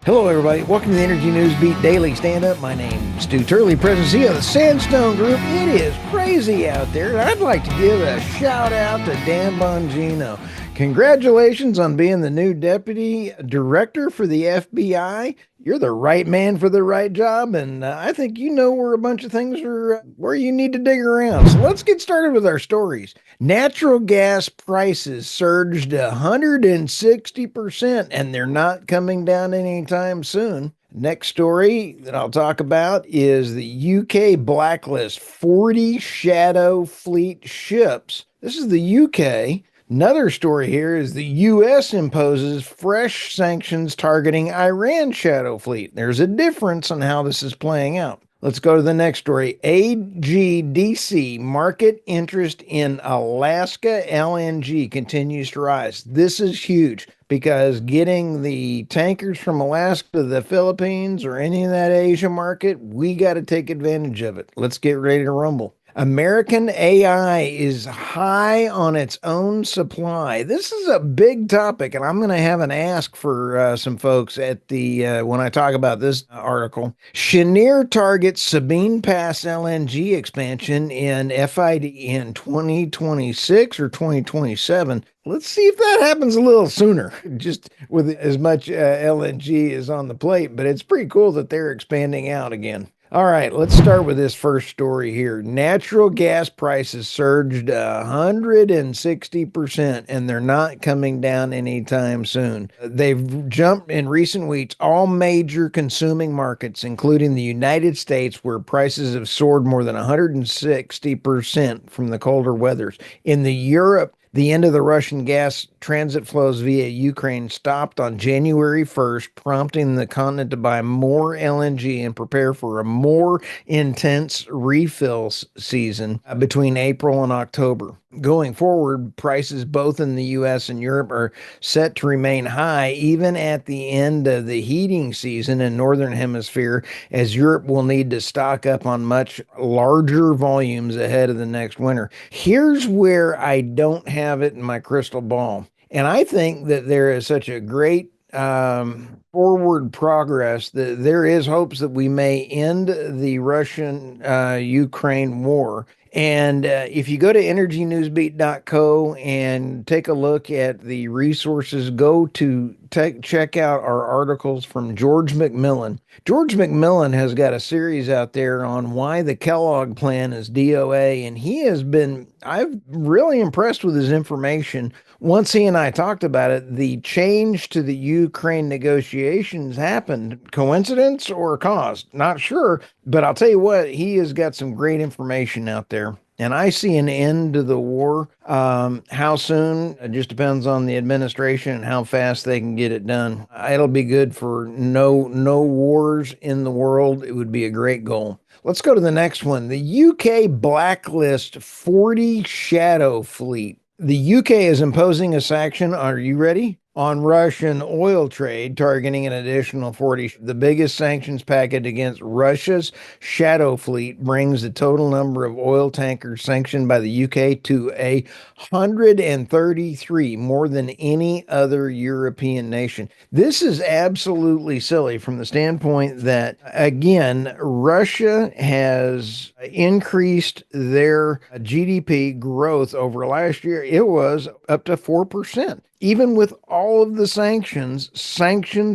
Hello, everybody. Welcome to the Energy Newsbeat Daily Standup. My name is Stuart Turley, President and CEO of the Sandstone Group. It is crazy out there, and I'd like to give a shout out to Dan Bongino. Congratulations on being the new Deputy Director for the FBI. You're the right man for the right job, and I think you know where a bunch of things are, where you need to dig around. So let's get started with our stories. Natural gas prices surged 160%, and they're not coming down anytime soon. Next story that I'll talk about is the UK blacklist 40 shadow fleet ships. This is the UK. Another story here is the U.S. imposes fresh sanctions targeting Iran shadow fleet. There's a difference on how this is playing out. Let's go to the next story. AGDC market interest in Alaska LNG continues to rise. This is huge because getting the tankers from Alaska to the Philippines or any of that Asia market, we got to take advantage of it. Let's get ready to rumble. American AI is high on its own supply. This is a big topic, and I'm going to have an ask for some folks at the when I talk about this article. Cheniere targets Sabine Pass LNG expansion in FID in 2026 or 2027. Let's see if that happens a little sooner, just with as much LNG is on the plate, but it's pretty cool that they're expanding out again. All right, let's start with this first story here. Natural gas prices surged 160%, and they're not coming down anytime soon. They've jumped in recent weeks, all major consuming markets, including the United States, where prices have soared more than 160% from the colder weathers. In the Europe, the end of the Russian gas transit flows via Ukraine stopped on January 1st, prompting the continent to buy more LNG and prepare for a more intense refill season between April and October. Going forward, prices both in the U.S. and Europe are set to remain high even at the end of the heating season in Northern Hemisphere, as Europe will need to stock up on much larger volumes ahead of the next winter. Here's where I don't have it in my crystal ball. And I think that there is such a great forward progress that there is hopes that we may end the Russian Ukraine war. And if you go to energynewsbeat.co and take a look at the resources, go to check out our articles from George McMillan. George McMillan has got a series out there on why the Kellogg plan is DOA, and I've really impressed with his information. Once he and I talked about it, the change to the Ukraine negotiations happened. Coincidence or cause? Not sure, but I'll tell you what, he has got some great information out there. And I see an end to the war. How soon? It just depends on the administration and how fast they can get it done. It'll be good for no wars in the world. It would be a great goal. Let's go to the next one. The UK blacklist 40 shadow fleet. The UK is imposing a sanction. Are you ready? On Russian oil trade, targeting an additional 40. The biggest sanctions package against Russia's shadow fleet brings the total number of oil tankers sanctioned by the UK to 133, more than any other European nation. This is absolutely silly from the standpoint that, again, Russia has increased their GDP growth over last year. It was up to 4%. Even with all of the sanctions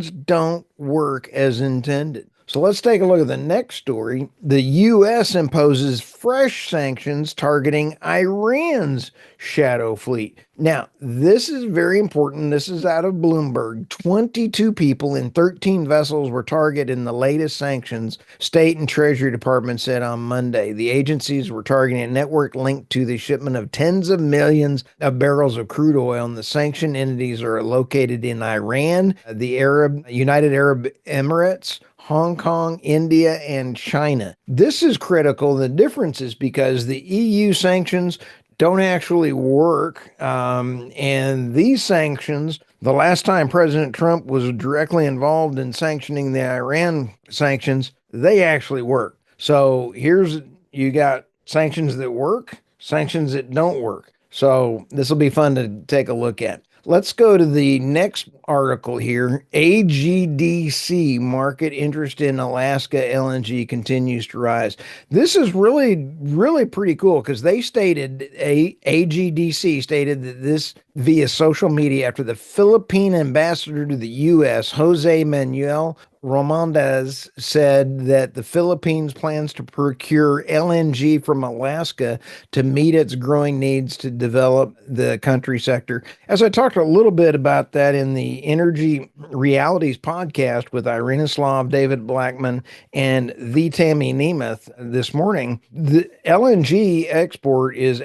don't work as intended. So let's take a look at the next story. The U.S. imposes fresh sanctions targeting Iran's shadow fleet. Now, this is very important. This is out of Bloomberg. 22 people in 13 vessels were targeted in the latest sanctions, State and Treasury Department said on Monday. The agencies were targeting a network linked to the shipment of tens of millions of barrels of crude oil, and the sanctioned entities are located in Iran, the United Arab Emirates, Hong Kong, India, and China. This is critical. The difference is because the EU sanctions don't actually work. And these sanctions, the last time President Trump was directly involved in sanctioning the Iran sanctions, they actually work. So you got sanctions that work, sanctions that don't work. So this will be fun to take a look at. Let's go to the next article here. AGDC, market interest in Alaska LNG continues to rise. This is really pretty cool because they stated, AGDC stated that this via social media after the Philippine ambassador to the U.S., Jose Manuel Romandes, said that the Philippines plans to procure LNG from Alaska to meet its growing needs to develop the country sector. As I talked a little bit about that in the Energy Realities podcast with Irina Slav, David Blackman, and the Tammy Nemeth this morning, the LNG export is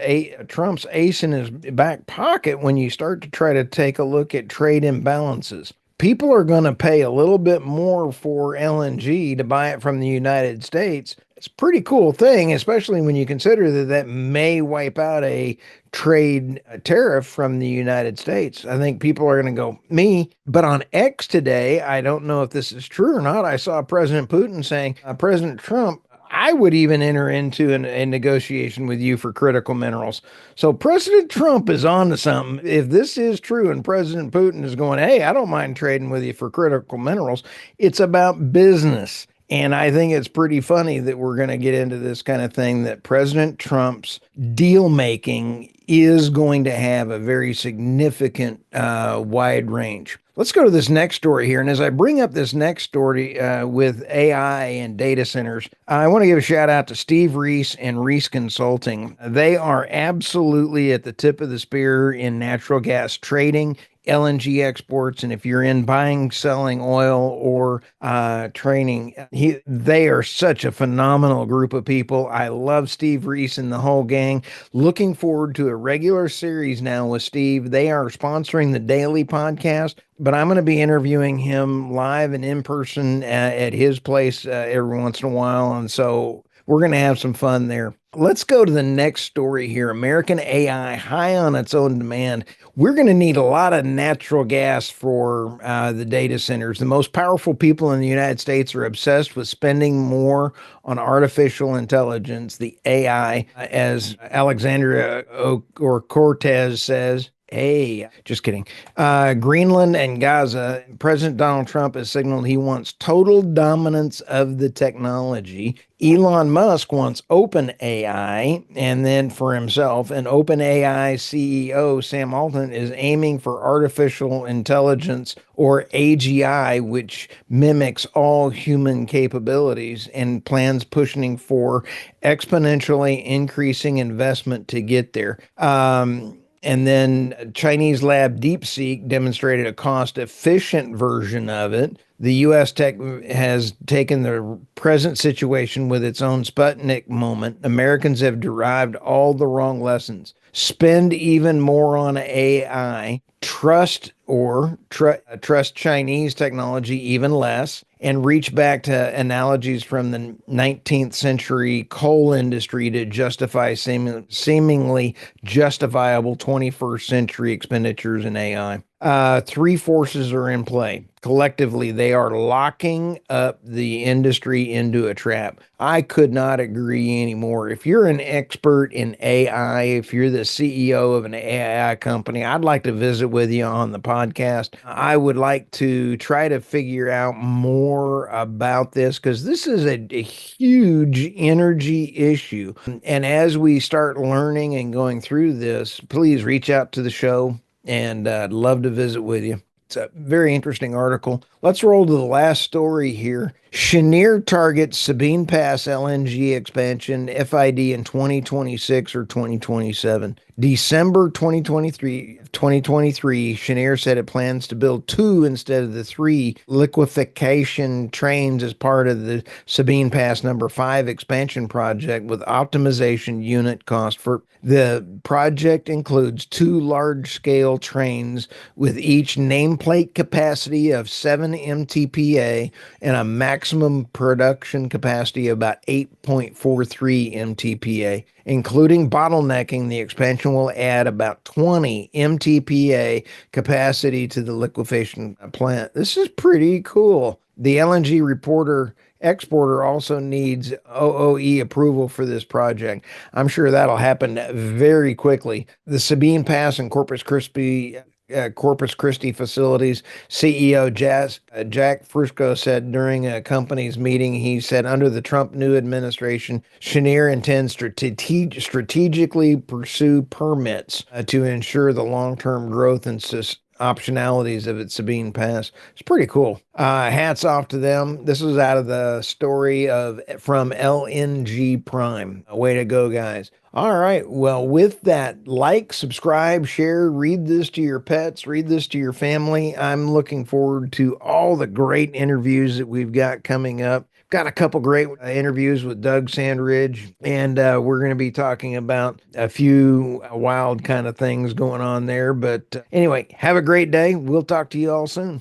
Trump's ace in his back pocket when you start to try to take a look at trade imbalances. People are going to pay a little bit more for LNG to buy it from the United States. It's a pretty cool thing, especially when you consider that that may wipe out a trade tariff from the United States. I think people are going to go, me. But on X today, I don't know if this is true or not. I saw President Putin saying, President Trump, I would even enter into a negotiation with you for critical minerals. So President Trump is on to something. If this is true and President Putin is going, hey, I don't mind trading with you for critical minerals, it's about business. And I think it's pretty funny that we're going to get into this kind of thing, that President Trump's deal making is going to have a very significant wide range. Let's go to this next story here. And as I bring up this next story with AI and data centers, I want to give a shout out to Steve Reese and Reese Consulting. They are absolutely at the tip of the spear in natural gas trading, LNG exports, and if you're in buying, selling oil, or training, they are such a phenomenal group of people. I love Steve Reese and the whole gang. Looking forward to a regular series now with Steve. They are sponsoring the daily podcast, but I'm going to be interviewing him live and in person at his place every once in a while, and so we're going to have some fun there. Let's go to the next story here. American AI high on its own demand. We're going to need a lot of natural gas for the data centers. The most powerful people in the United States are obsessed with spending more on artificial intelligence, the AI, as Alexandria or Cortez says. Hey, just kidding. Greenland and Gaza, President Donald Trump has signaled he wants total dominance of the technology. Elon Musk wants OpenAI, and then for himself, and OpenAI CEO Sam Altman is aiming for artificial intelligence, or AGI, which mimics all human capabilities, and plans pushing for exponentially increasing investment to get there. And then Chinese lab DeepSeek demonstrated a cost-efficient version of it. The U.S. tech has taken the present situation with its own Sputnik moment. Americans have derived all the wrong lessons. Spend even more on AI, trust Chinese technology even less, and reach back to analogies from the 19th century coal industry to justify seemingly justifiable 21st century expenditures in AI. Three forces are in play. Collectively, they are locking up the industry into a trap. I could not agree anymore. If you're an expert in AI, if you're the CEO of an AI company, I'd like to visit with you on the podcast. I would like to try to figure out more about this because this is a huge energy issue. And as we start learning and going through this, please reach out to the show, and I'd love to visit with you. It's a very interesting article. Let's roll to the last story here. Cheniere targets Sabine Pass LNG expansion FID in 2026 or 2027. December 2023, Cheniere said it plans to build 2 instead of the 3 liquefaction trains as part of the Sabine Pass number 5 expansion project, with optimization unit cost. For the project includes 2 large-scale trains with each nameplate capacity of 7 MTPA and a maximum production capacity of about 8.43 MTPA. Including bottlenecking, the expansion will add about 20 MTPA capacity to the liquefaction plant. This is pretty cool. The LNG exporter also needs OOE approval for this project. I'm sure that'll happen very quickly. The Sabine Pass in Corpus Christi Corpus Christi facilities. CEO Jack Fusco said during a company's meeting, he said, under the Trump new administration, Cheniere intends strategically pursue permits to ensure the long-term growth and optionalities of its Sabine Pass. It's pretty cool. Hats off to them. This was out of the story of from LNG Prime. Way to go, guys. All right. Well, with that, like, subscribe, share, read this to your pets, read this to your family. I'm looking forward to all the great interviews that we've got coming up. Got a couple great interviews with Doug Sandridge, and we're going to be talking about a few wild kind of things going on there. But anyway, have a great day. We'll talk to you all soon.